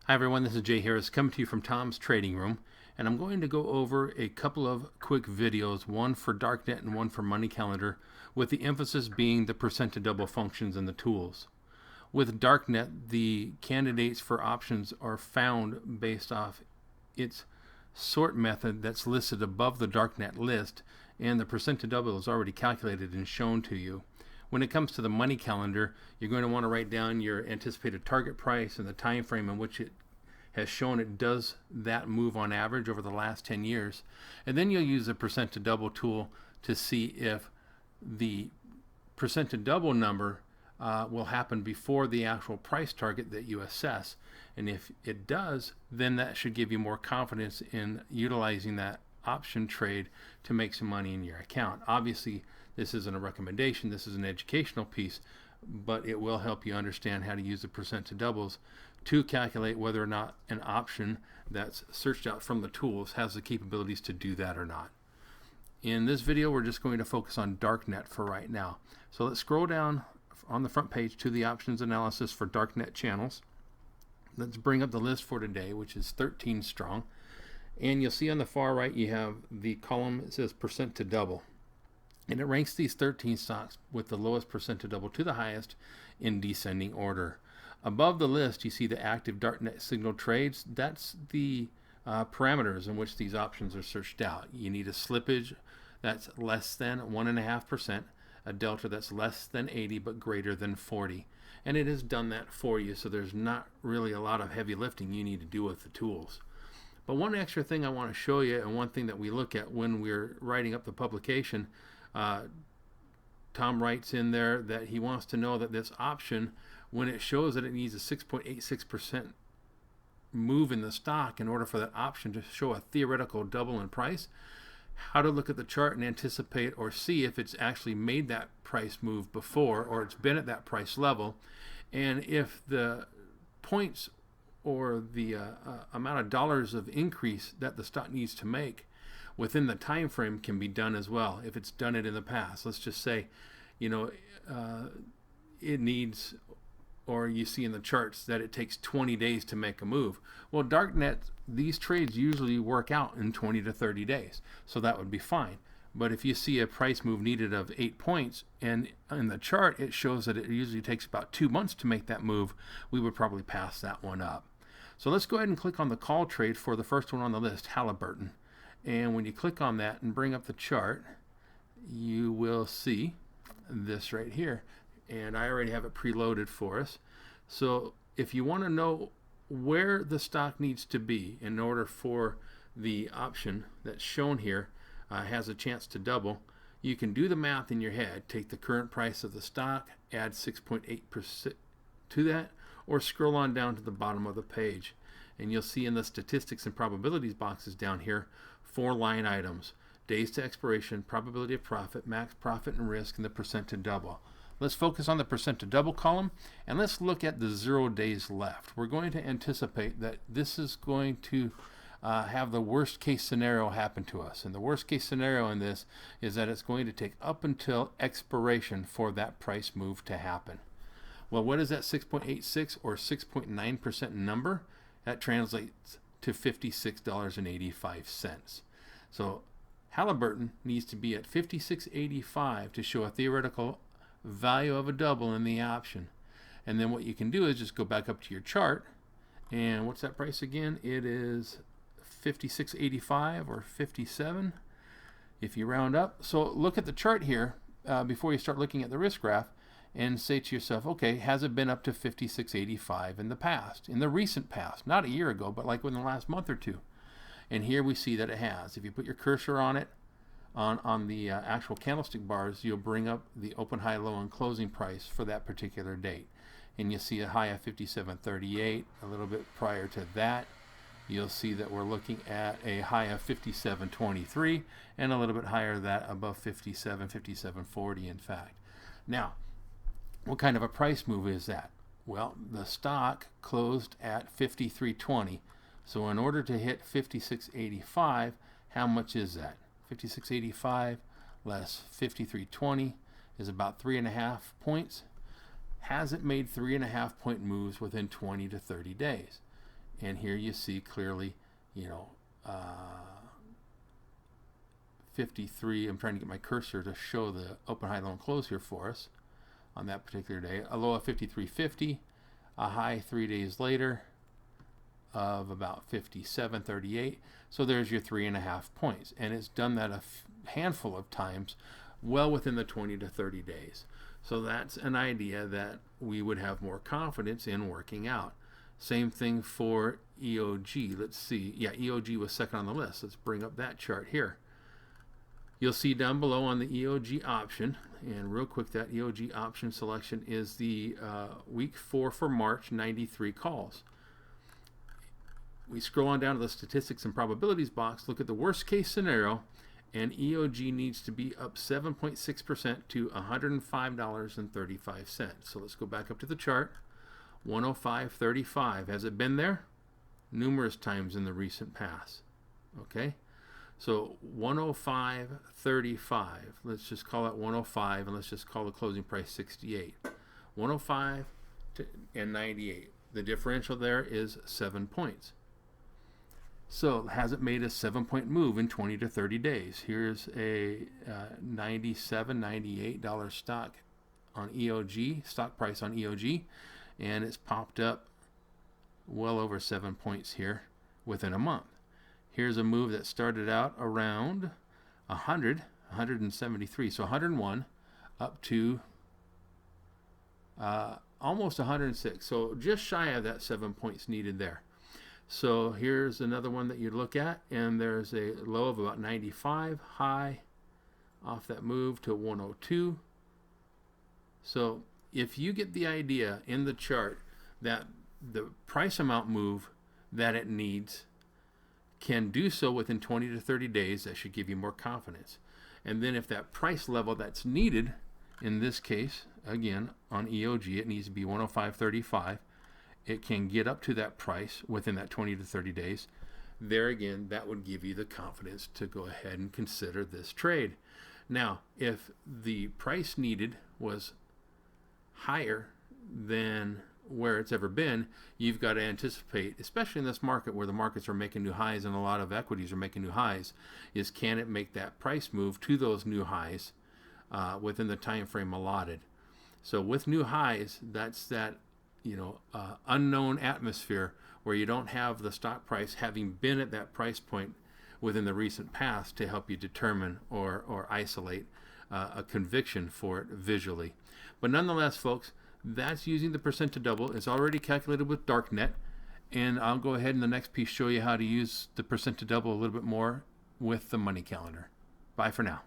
Hi everyone, this is Jay Harris coming to you from Tom's Trading Room, and I'm going to go over a couple of quick videos, one for DarkNet and one for Money Calendar, with the emphasis being the percent to double functions and the tools. With DarkNet, the candidates for options are found based off its sort method that's listed above the DarkNet list, and the percent to double is already calculated and shown to you. When it comes to the money calendar, you're going to want to write down your anticipated target price and the time frame in which it has shown it does that move on average over the last 10 years. And then you'll use the percent to double tool to see if the percent to double number will happen before the actual price target that you assess. And if it does, then that should give you more confidence in utilizing that option trade to make some money in your account. Obviously, this isn't a recommendation, this is an educational piece, but it will help you understand how to use the percent to doubles to calculate whether or not an option that's searched out from the tools has the capabilities to do that or not. In this video, we're just going to focus on DarkNet for right now. So let's scroll down on the front page to the options analysis for DarkNet channels. Let's bring up the list for today, which is 13 strong. And you'll see on the far right you have the column that says percent to double. And it ranks these 13 stocks with the lowest percent to double to the highest in descending order. Above the list, you see the active DarkNet signal trades. That's the parameters in which these options are searched out. You need a slippage that's less than 1.5%, a delta that's less than 80 but greater than 40. And it has done that for you, so there's not really a lot of heavy lifting you need to do with the tools. But one extra thing I want to show you, and one thing that we look at when we're writing up the publication, Tom writes in there that he wants to know that this option, when it shows that it needs a 6.86% move in the stock in order for that option to show a theoretical double in price, how to look at the chart and anticipate or see if it's actually made that price move before or it's been at that price level, and if the points or the amount of dollars of increase that the stock needs to make within the time frame can be done as well if it's done it in the past. Let's just say, it needs, or you see in the charts that it takes 20 days to make a move. Well, DarkNet, these trades usually work out in 20 to 30 days, so that would be fine. But if you see a price move needed of 8 points, and in the chart it shows that it usually takes about 2 months to make that move, we would probably pass that one up. So let's go ahead and click on the call trade for the first one on the list, Halliburton. And when you click on that and bring up the chart, you will see this right here. And I already have it preloaded for us. So if you want to know where the stock needs to be in order for the option that's shown here has a chance to double, you can do the math in your head. Take the current price of the stock, add 6.8% to that, or scroll on down to the bottom of the page. And you'll see in the statistics and probabilities boxes down here 4 line items: days to expiration, probability of profit, max profit and risk, and the percent to double. Let's focus on the percent to double column, and let's look at the 0 days left. We're going to anticipate that this is going to have the worst case scenario happen to us. And the worst case scenario in this is that it's going to take up until expiration for that price move to happen. Well, what is that 6.86 or 6.9% number? That translates to $56.85. So Halliburton needs to be at $56.85 to show a theoretical value of a double in the option. And then what you can do is just go back up to your chart, and what's that price again? It is $56.85 or 57 if you round up. So look at the chart here before you start looking at the risk graph and say to yourself, okay, has it been up to $56.85 in the past, in the recent past, not a year ago, but like within the last month or two? And here we see that it has. If you put your cursor on it, on the actual candlestick bars, you'll bring up the open, high, low, and closing price for that particular date. And you see a high of 57.38. A little bit prior to that, you'll see that we're looking at a high of 57.23, and a little bit higher than that, above 57.40 in fact. Now, what kind of a price move is that? Well, the stock closed at 53.20. So in order to hit 56.85, how much is that? 56.85 less 53.20 is about 3.5 points. Has it made 3.5 point moves within 20 to 30 days? And here you see clearly, 53. I'm trying to get my cursor to show the open, high, low, and close here for us on that particular day. A low of 53.50, a high 3 days later of about 57.38. So there's your 3.5 points, and it's done that a handful of times, well within the 20 to 30 days. So that's an idea that we would have more confidence in working out. Same thing for EOG. Let's see. Yeah, EOG was second on the list. Let's bring up that chart here. You'll see down below on the EOG option, and real quick, that EOG option selection is the week 4 for March, 93 calls. We scroll on down to the statistics and probabilities box, look at the worst case scenario, and EOG needs to be up 7.6% to $105.35. So let's go back up to the chart. 105.35. Has it been there? Numerous times in the recent past. Okay? So 105.35. Let's just call it 105, and let's just call the closing price 68. 105 and 98. The differential there is 7 points. So has it made a 7-point move in 20 to 30 days? Here's a $97, $98 stock on EOG, stock price on EOG, and it's popped up well over 7 points here within a month. Here's a move that started out around 100, 173, so 101 up to almost 106, so just shy of that 7 points needed there. So here's another one that you look at, and there's a low of about 95, high off that move to 102. So if you get the idea in the chart that the price amount move that it needs can do so within 20 to 30 days, that should give you more confidence. And then if that price level that's needed, in this case, again, on EOG, it needs to be 105.35. It can get up to that price within that 20 to 30 days. There again, that would give you the confidence to go ahead and consider this trade. Now, if the price needed was higher than where it's ever been, you've got to anticipate, especially in this market where the markets are making new highs and a lot of equities are making new highs, is can it make that price move to those new highs within the time frame allotted. So with new highs, that's that unknown atmosphere where you don't have the stock price having been at that price point within the recent past to help you determine or isolate a conviction for it visually. But nonetheless, folks, that's using the percent to double. It's already calculated with DarkNet, and I'll go ahead in the next piece show you how to use the percent to double a little bit more with the money calendar. Bye for now.